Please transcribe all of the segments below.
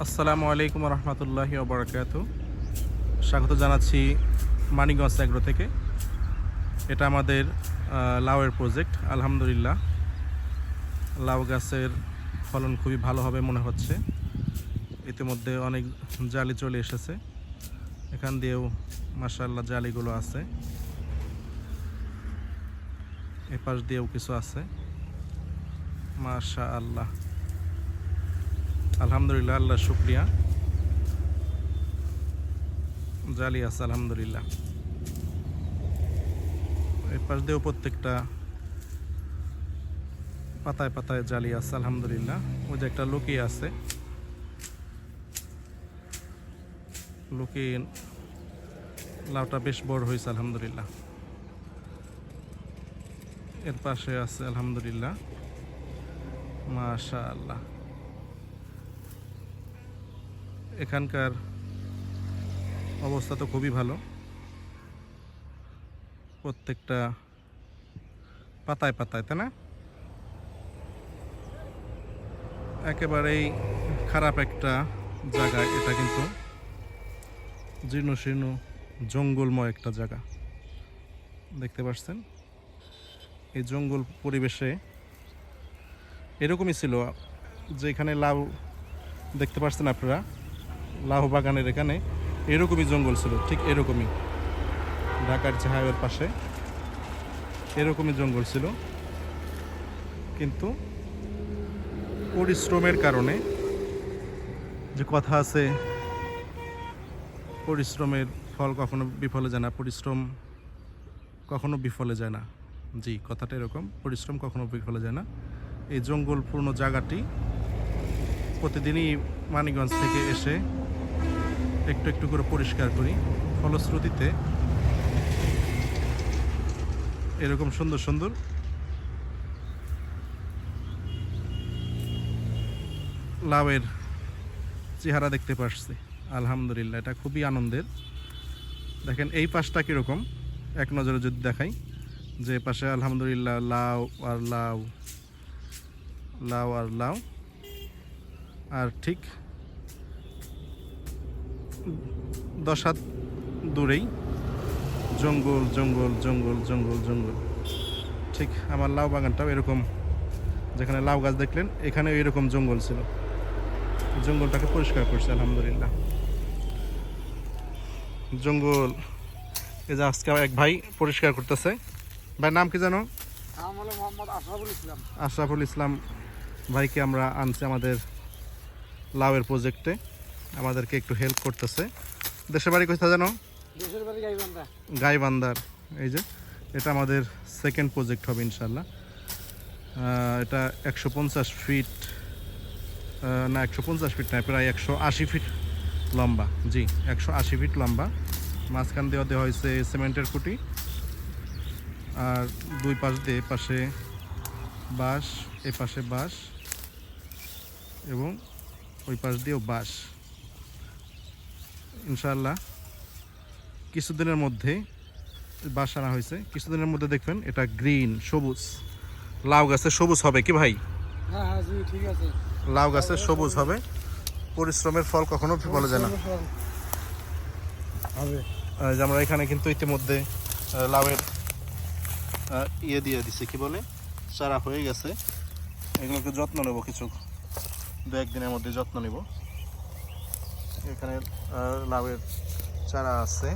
আসসালামু আলাইকুম রহমতুল্লাহি ওবরাকাতু। স্বাগত জানাচ্ছি মানিকগঞ্জ এগ্রো থেকে। এটা আমাদের লাউয়ের প্রজেক্ট। আলহামদুলিল্লাহ, লাউ গাছের ফলন খুবই ভালো হবে মনে হচ্ছে। ইতিমধ্যে অনেক জালি চলে এসেছে, এখান দিয়েও মাশাআল্লাহ জালিগুলো আছে, এপাশ দিয়েও কিছু আছে। মাশাআল্লাহ, আলহামদুলিল্লাহ, আল্লাহ শুকরিয়া, জালি আছে আলহামদুলিল্লাহ। এপাশ দিয়েও প্রত্যেকটা পাতায় পাতায় জালি আছে আলহামদুলিল্লাহ। ওই যে একটা লুকিয়ে আছে, লুকিয়ে লাউটা বেশ বড় হয়েছে আলহামদুলিল্লাহ। এর পাশে আছে আলহামদুলিল্লাহ, মাশাআল্লাহ। এখানকার অবস্থা তো খুবই ভালো, প্রত্যেকটা পাতায় পাতায়, তাই না? একেবারেই খারাপ একটা জায়গায় এটা, কিন্তু জীর্ণ শীর্ণ জঙ্গলময় একটা জায়গা দেখতে পাচ্ছেন। এই জঙ্গল পরিবেশে এরকমই ছিল, যেখানে লাউ দেখতে পাচ্ছেন আপনারা, লাউ বাগানের এখানে এরকমই জঙ্গল ছিল, ঠিক এরকমই ঢাকার যে হাইওয়ের পাশে এরকমই জঙ্গল ছিল। কিন্তু পরিশ্রমের কারণে, যে কথা আছে, পরিশ্রমের ফল কখনো বিফলে যায় না, পরিশ্রম কখনো বিফলে যায় না। জি, কথাটা এরকম, পরিশ্রম কখনো বিফলে যায় না। এই জঙ্গলপূর্ণ জায়গাটি প্রতিদিনই মানিকগঞ্জ থেকে এসে একটু একটু করে পরিষ্কার করি, ফলশ্রুতিতে এরকম সুন্দর সুন্দর লাউয়ের চেহারা দেখতে পাচ্ছি আলহামদুলিল্লাহ। এটা খুবই আনন্দের। দেখেন এই পাশটা কীরকম, এক নজরে যদি দেখাই, যে পাশে আলহামদুলিল্লাহ লাউ আর লাউ, লাউ আর লাউ, আর ঠিক 10 হাত দূরেই জঙ্গল জঙ্গল জঙ্গল জঙ্গল জঙ্গল। ঠিক আমার লাউ বাগানটাও এরকম, যেখানে লাউ গাছ দেখলেন এখানে এরকম জঙ্গল ছিল, জঙ্গলটাকে পরিষ্কার করছে আলহামদুলিল্লাহ। জঙ্গল এই যে আজকে এক ভাই পরিষ্কার করতেছে। ভাই নাম কি জানো? আশরাফুল ইসলাম ভাইকে আমরা আনছি আমাদের লাউয়ের প্রজেক্টে, আমাদেরকে একটু হেল্প করতেছে। দেশের বাড়ি কোথায় জানো? গাইবান্ধার। এই যে এটা আমাদের সেকেন্ড প্রজেক্ট হবে ইনশাল্লাহ। এটা 150 ফিট, না 150 ফিট না, প্রায় 180 ফিট লম্বা। জি, 180 ফিট লম্বা। মাঝখান দেওয়া হয়েছে সিমেন্টের খুঁটি, আর দুই পাশ দিয়ে, পাশে বাঁশ, এ পাশে বাঁশ, এবং ওই পাশ দিয়েও বাঁশ। ইনশাআল্লাহ কিছুদিনের মধ্যে বাঁশ আনা হয়েছে, কিছুদিনের মধ্যে দেখবেন এটা গ্রিন, সবুজ লাউ গাছে সবুজ হবে। কি ভাই? হ্যাঁ জি, ঠিক আছে। লাউ গাছে সবুজ হবে, পরিশ্রমের ফল কখনো বিফলে যায় না। যে আমরা এখানে কিন্তু ইতিমধ্যে লাউয়ের ইয়ে দিয়ে দিছি, কি বলে, চারা হয়ে গেছে। এগুলোকে যত্ন নেব, কিছু 2-1 দিনের মধ্যে যত্ন নেব। এখানে লাউয়ের চারা আছে,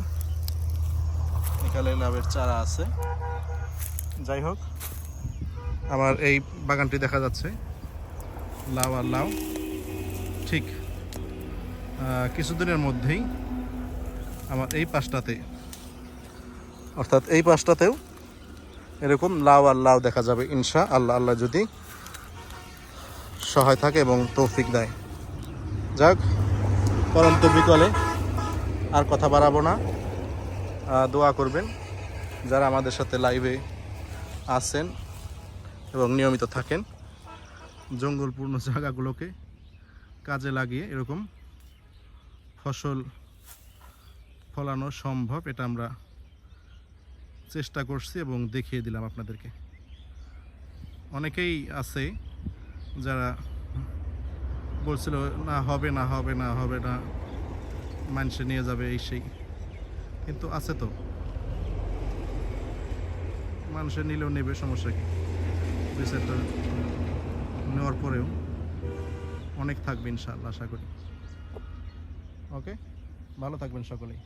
এখানে লাউয়ের চারা আছে। যাই হোক, আমার এই বাগানটি দেখা যাচ্ছে লাউ আর লাউ। ঠিক কিছুদিনের মধ্যেই আমার এই পাশটাতে, অর্থাৎ এই পাশটাতেও এরকম লাউ আর লাউ দেখা যাবে ইনশাআল্লাহ, আল্লাহ যদি সহায় থাকে এবং তৌফিক দেয়। যাক, পরন্ত বিকলে আর কথা বাড়াবো না। দোয়া করবেন যারা আমাদের সাথে লাইভে আছেন এবং নিয়মিত থাকেন। জঙ্গলপূর্ণ জায়গাগুলোকে কাজে লাগিয়ে এরকম ফসল ফলানো সম্ভব, এটা আমরা চেষ্টা করছি এবং দেখিয়ে দিলাম আপনাদেরকে। অনেকেই আছে যারা বলছিল না হবে না হবে না হবে না, মানুষে নিয়ে যাবে এই সেই, কিন্তু আছে তো, মানুষে নিলেও নেবে, সমস্যা কি? দুই চারটা নেওয়ার পরেও অনেক থাকবে ইনশাআল্লাহ, আশা করি। ওকে, ভালো থাকবেন সকলেই।